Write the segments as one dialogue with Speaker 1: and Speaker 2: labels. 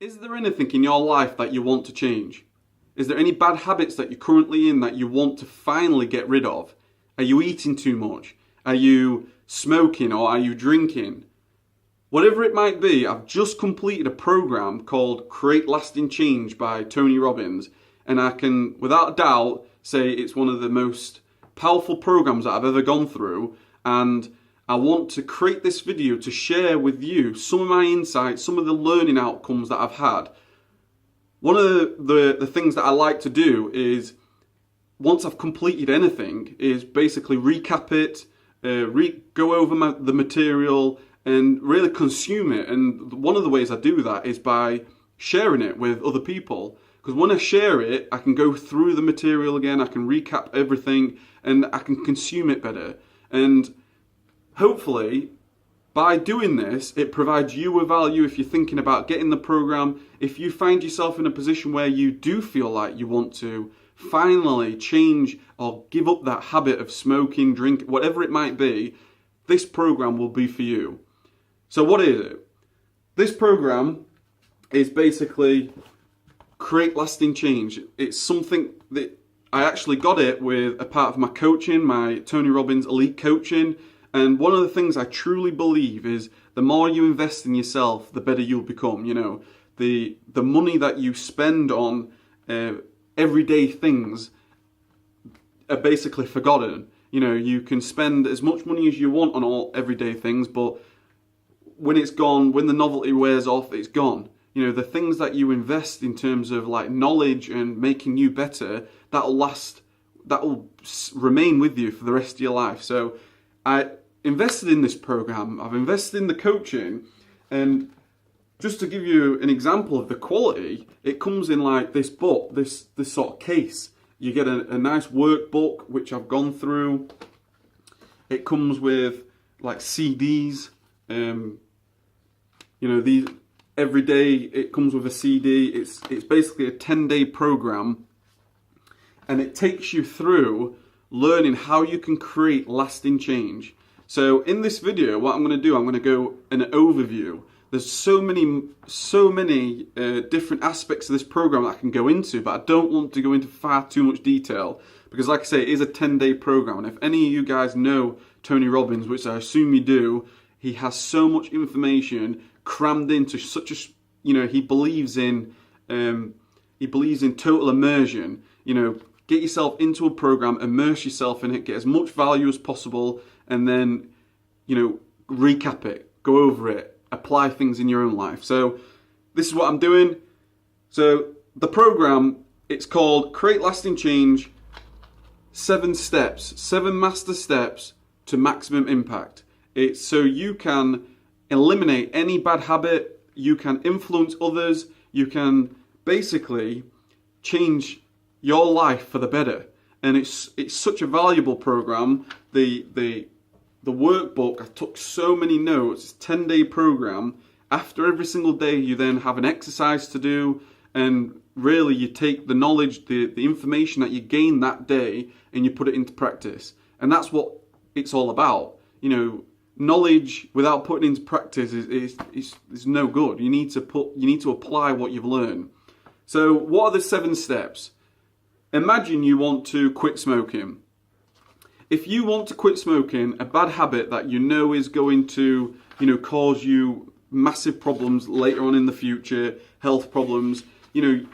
Speaker 1: Is there anything in your life that you want to change? Is there any bad habits that you're currently in that you want to finally get rid of? Are you eating too much? Are you smoking or are you drinking? Whatever it might be, I've just completed a program called Create Lasting Change by Tony Robbins, and I can, without a doubt, say it's one of the most powerful programs that I've ever gone through, and I want to create this video to share with you some of my insights, some of the learning outcomes that I've had. One of the things that I like to do is, once I've completed anything, is basically recap it, go over the material, and really consume it. And one of the ways I do that is by sharing it with other people. Because when I share it, I can go through the material again, I can recap everything, and I can consume it better. And hopefully, by doing this, it provides you with value if you're thinking about getting the program. If you find yourself in a position where you do feel like you want to finally change or give up that habit of smoking, drink, whatever it might be, this program will be for you. So what is it? This program is basically Create Lasting Change. It's something that I actually got it with a part of my coaching, my Tony Robbins Elite Coaching. And one of the things I truly believe is the more you invest in yourself, the better you'll become. You know, the money that you spend on everyday things are basically forgotten. You know, you can spend as much money as you want on all everyday things, but when it's gone, when the novelty wears off, it's gone. You know, the things that you invest in terms of like knowledge and making you better, that'll last, that'll remain with you for the rest of your life. So I invested in this program, I've invested in the coaching, and just to give you an example of the quality, it comes in like this book, this sort of case. You get a nice workbook, which I've gone through. It comes with like CDs, you know, these every day it comes with a CD. It's basically a 10-day program, and it takes you through learning how you can create lasting change. So in this video, what I'm going to do, I'm going to go an overview. There's so many different aspects of this program that I can go into, but I don't want to go into far too much detail because, like I say, it is a 10-day program. And if any of you guys know Tony Robbins, which I assume you do, he has so much information crammed into such a, you know, he believes in total immersion. You know, get yourself into a program, immerse yourself in it, get as much value as possible, and then, you know, recap it, go over it, apply things in your own life. So this is what I'm doing. So the program, it's called Create Lasting Change, 7 steps, 7 master steps to maximum impact. It's so you can eliminate any bad habit, you can influence others, you can basically change your life for the better. And it's such a valuable program. The workbook, I took so many notes. It's a 10-day program. After every single day, you then have an exercise to do, and really you take the knowledge, the information that you gain that day, and you put it into practice. And that's what it's all about. You know, knowledge without putting into practice is no good. You need to apply what you've learned. So what are the 7 steps? Imagine you want to quit smoking. If you want to quit smoking, a bad habit that you know is going to, you know, cause you massive problems later on in the future, health problems, you know,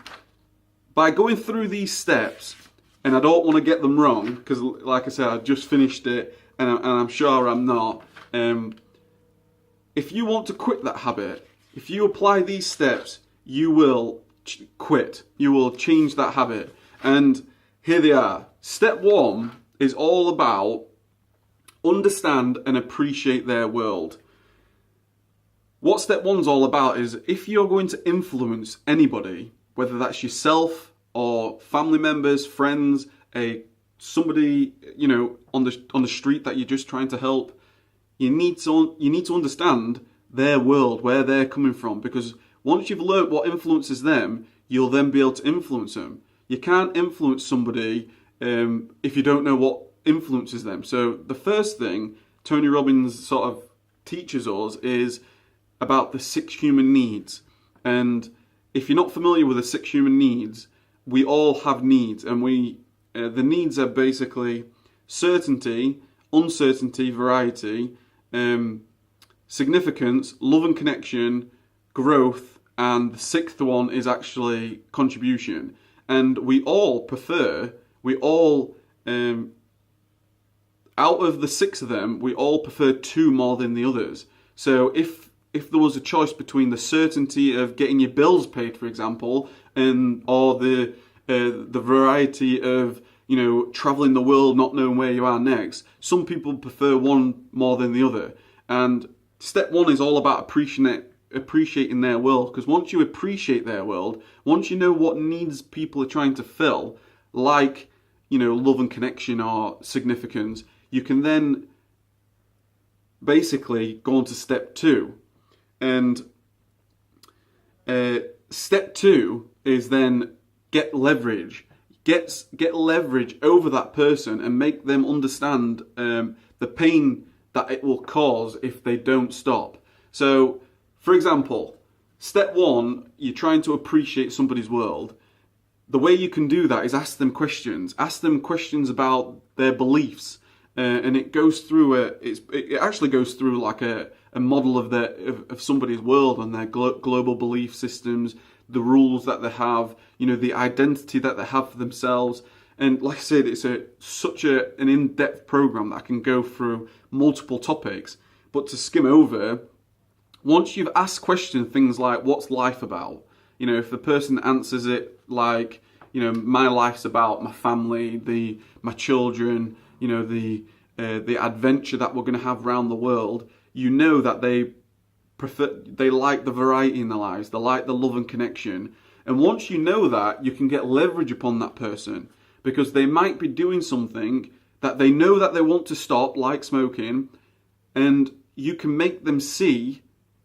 Speaker 1: by going through these steps, and I don't want to get them wrong, because like I said, I just finished it, and I'm sure I'm not. If you want to quit that habit, if you apply these steps, you will quit. You will change that habit. And here they are. Step 1 is all about understand and appreciate their world. What step 1's all about is, if you're going to influence anybody, whether that's yourself or family members, friends, somebody, you know, on the street that you're just trying to help, you need to understand their world, where they're coming from, because once you've learnt what influences them, you'll then be able to influence them. You can't influence somebody if you don't know what influences them. So the first thing Tony Robbins sort of teaches us is about the 6 human needs. And if you're not familiar with the 6 human needs, we all have needs, and the needs are basically certainty, uncertainty, variety, significance, love and connection, growth, and the 6th one is actually contribution. And we all, out of the 6 of them, we all prefer 2 more than the others. So if there was a choice between the certainty of getting your bills paid, for example, or the variety of, traveling the world, not knowing where you are next, some people prefer one more than the other. And step 1 is all about appreciating their world, because once you appreciate their world, once you know what needs people are trying to fill, like, love and connection or significance, you can then basically go on to step 2. And step 2 is then get leverage. Get leverage over that person and make them understand the pain that it will cause if they don't stop. So, for example, step 1, you're trying to appreciate somebody's world. The way you can do that is ask them questions. Ask them questions about their beliefs. And it goes through it actually goes through like a model of somebody's world and their global belief systems, the rules that they have, the identity that they have for themselves. And like I said, it's such an in-depth program that can go through multiple topics. But to skim over, once you've asked questions, things like, what's life about? If the person answers it like, my life's about my family, my children, the adventure that we're going to have around the world, that they like the variety in their lives, they like the love and connection. And once you know that, you can get leverage upon that person, because they might be doing something that they know that they want to stop, like smoking, and you can make them see,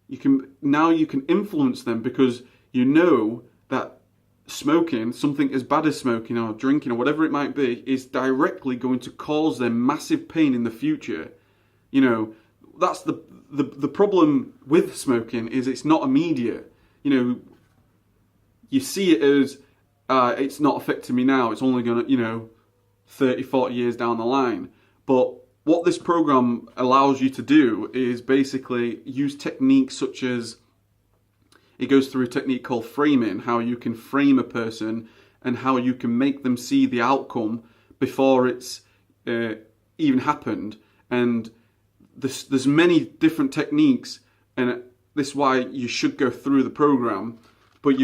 Speaker 1: you can influence them, because you know that smoking, something as bad as smoking or drinking or whatever it might be, is directly going to cause them massive pain in the future. That's the problem with smoking, is it's not immediate. You see it as, it's not affecting me now, it's only going to, 30, 40 years down the line. But what this program allows you to do is basically use techniques such as, it goes through a technique called framing, how you can frame a person and how you can make them see the outcome before it's even happened. And there's many different techniques, and this is why you should go through the program. But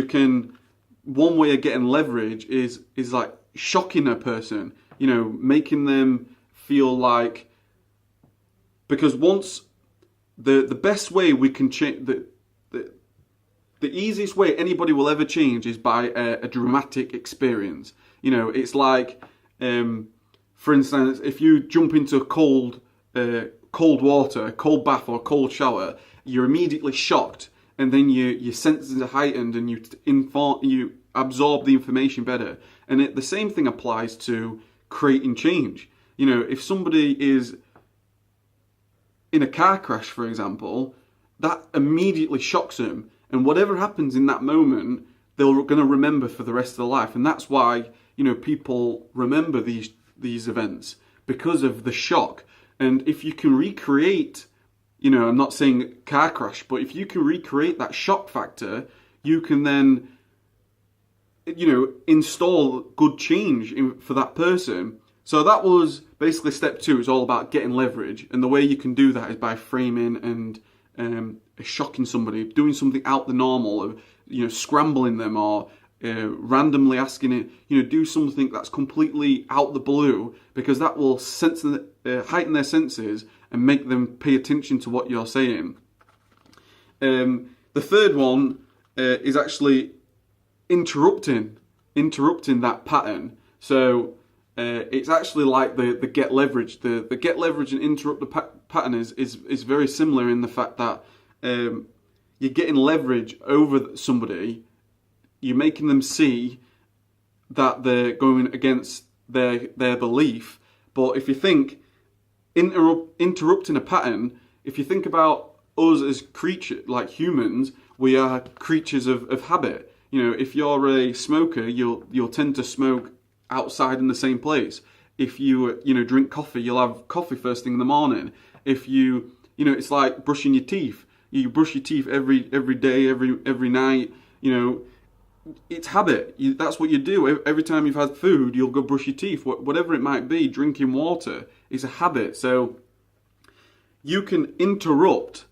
Speaker 1: one way of getting leverage is like shocking a person, making them feel like, because once the best way we can change, the easiest way anybody will ever change is by a dramatic experience. It's like, for instance, if you jump into cold water, a cold bath or a cold shower, you're immediately shocked, and then your senses are heightened and you absorb the information better. And the same thing applies to creating change. If somebody is in a car crash, for example, that immediately shocks them. And whatever happens in that moment, they're going to remember for the rest of their life. And that's why, people remember these events, because of the shock. And if you can recreate, I'm not saying car crash, but if you can recreate that shock factor, you can then, install good change for that person. So that was basically step 2. It's all about getting leverage. And the way you can do that is by framing and shocking somebody, doing something out the normal, of scrambling them, or randomly asking it, do something that's completely out the blue, because that will heighten their senses and make them pay attention to what you're saying. The third one is actually interrupting that pattern. So it's actually like the get leverage. The get leverage and interrupt the pattern is very similar in the fact that you're getting leverage over somebody, you're making them see that they're going against their belief. But if you think interrupting a pattern, if you think about us as creatures, like humans, we are creatures of habit. If you're a smoker, you'll tend to smoke outside in the same place. If you drink coffee, you'll have coffee first thing in the morning. If it's like brushing your teeth. You brush your teeth every day, every night. It's habit. That's what you do. Every time you've had food, you'll go brush your teeth. Whatever it might be, drinking water is a habit. So you can interrupt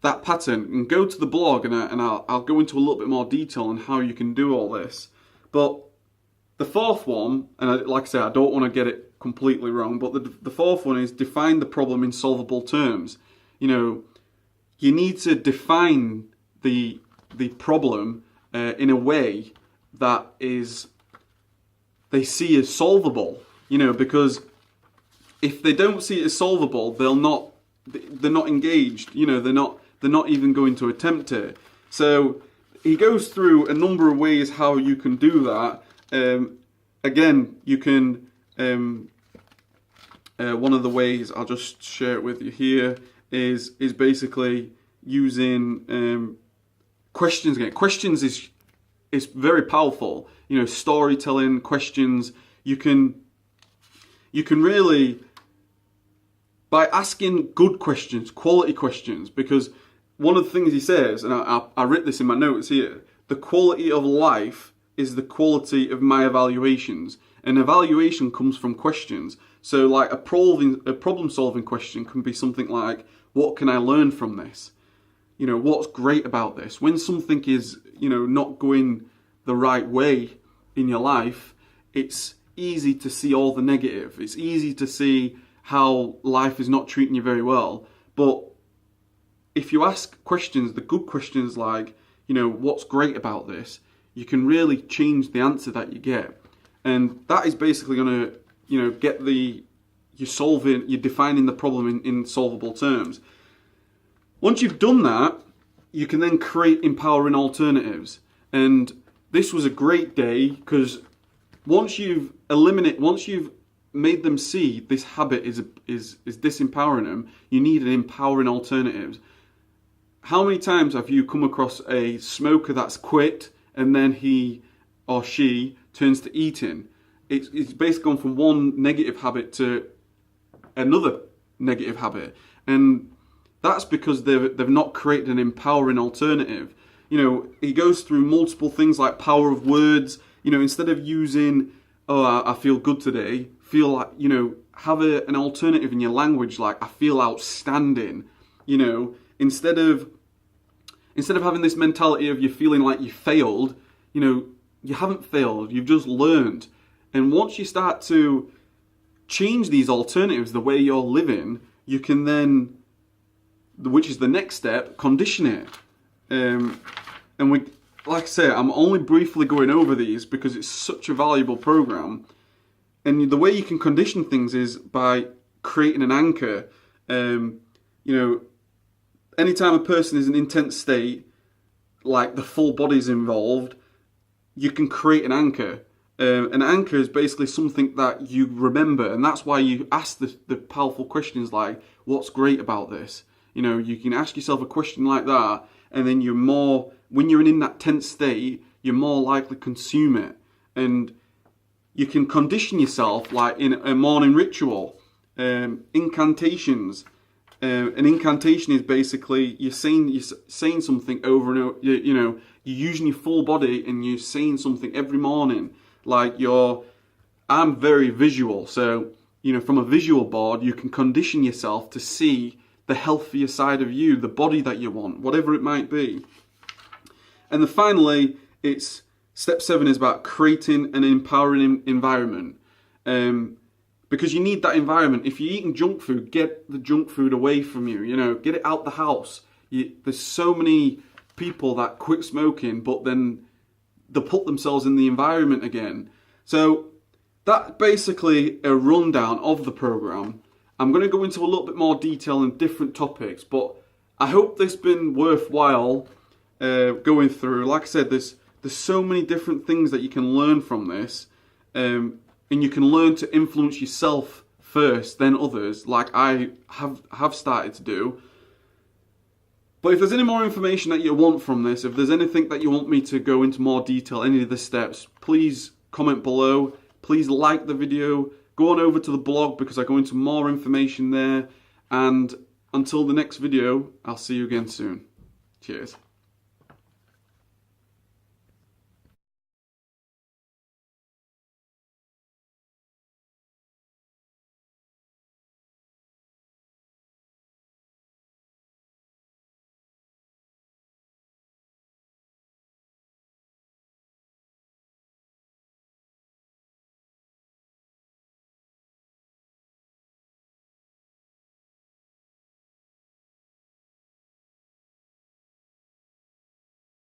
Speaker 1: that pattern and go to the blog, and I'll go into a little bit more detail on how you can do all this. But the fourth one, and like I say, I don't want to get it completely wrong, but the fourth one is define the problem in solvable terms. You need to define the problem in a way that they see as solvable. Because if they don't see it as solvable, they're not engaged. They're not even going to attempt it. So he goes through a number of ways how you can do that. Again, you can. One of the ways, I'll just share it with you here, is basically using questions again. Questions is very powerful. Storytelling, questions. You can really, by asking good questions, quality questions, because one of the things he says, and I wrote this in my notes here, the quality of life is the quality of my evaluations. An evaluation comes from questions. So like a problem-solving question can be something like, what can I learn from this? What's great about this? When something is, not going the right way in your life, it's easy to see all the negative. It's easy to see how life is not treating you very well. But if you ask questions, the good questions like, what's great about this, you can really change the answer that you get. And that is basically going to, get you're defining the problem in solvable terms. Once you've done that, you can then create empowering alternatives. And this was a great day because once you've made them see this habit is disempowering them, you need an empowering alternatives. How many times have you come across a smoker that's quit and then he or she turns to eating? It's basically gone from one negative habit to another negative habit, and that's because they've not created an empowering alternative. He goes through multiple things like power of words. Instead of using, I feel good today, feel like, have an alternative in your language like, I feel outstanding. Instead of having this mentality of you feeling like you failed, you haven't failed, you've just learned. And once you start to change these alternatives, the way you're living, you can then, which is the next step, condition it. And like I say, I'm only briefly going over these because it's such a valuable program. And the way you can condition things is by creating an anchor. Anytime a person is in an intense state, like the full body's involved, you can create an anchor. An anchor is basically something that you remember, and that's why you ask the powerful questions like, what's great about this? You can ask yourself a question like that, and then when you're in that tense state, you're more likely to consume it. And you can condition yourself like in a morning ritual, incantations. An incantation is basically you're saying something over and over. You're using your full body and you're saying something every morning. Like I'm very visual, so from a visual board you can condition yourself to see the healthier side of you, the body that you want, whatever it might be. And then finally, it's step 7 is about creating an empowering environment. Because you need that environment. If you're eating junk food, get the junk food away from you. Get it out the house. There's so many people that quit smoking, but then they put themselves in the environment again. So that's basically a rundown of the program. I'm going to go into a little bit more detail in different topics, but I hope this has been worthwhile going through. Like I said, there's so many different things that you can learn from this. And you can learn to influence yourself first, then others, like I have started to do. But if there's any more information that you want from this, if there's anything that you want me to go into more detail, any of the steps, please comment below. Please like the video. Go on over to the blog because I go into more information there. And until the next video, I'll see you again soon. Cheers.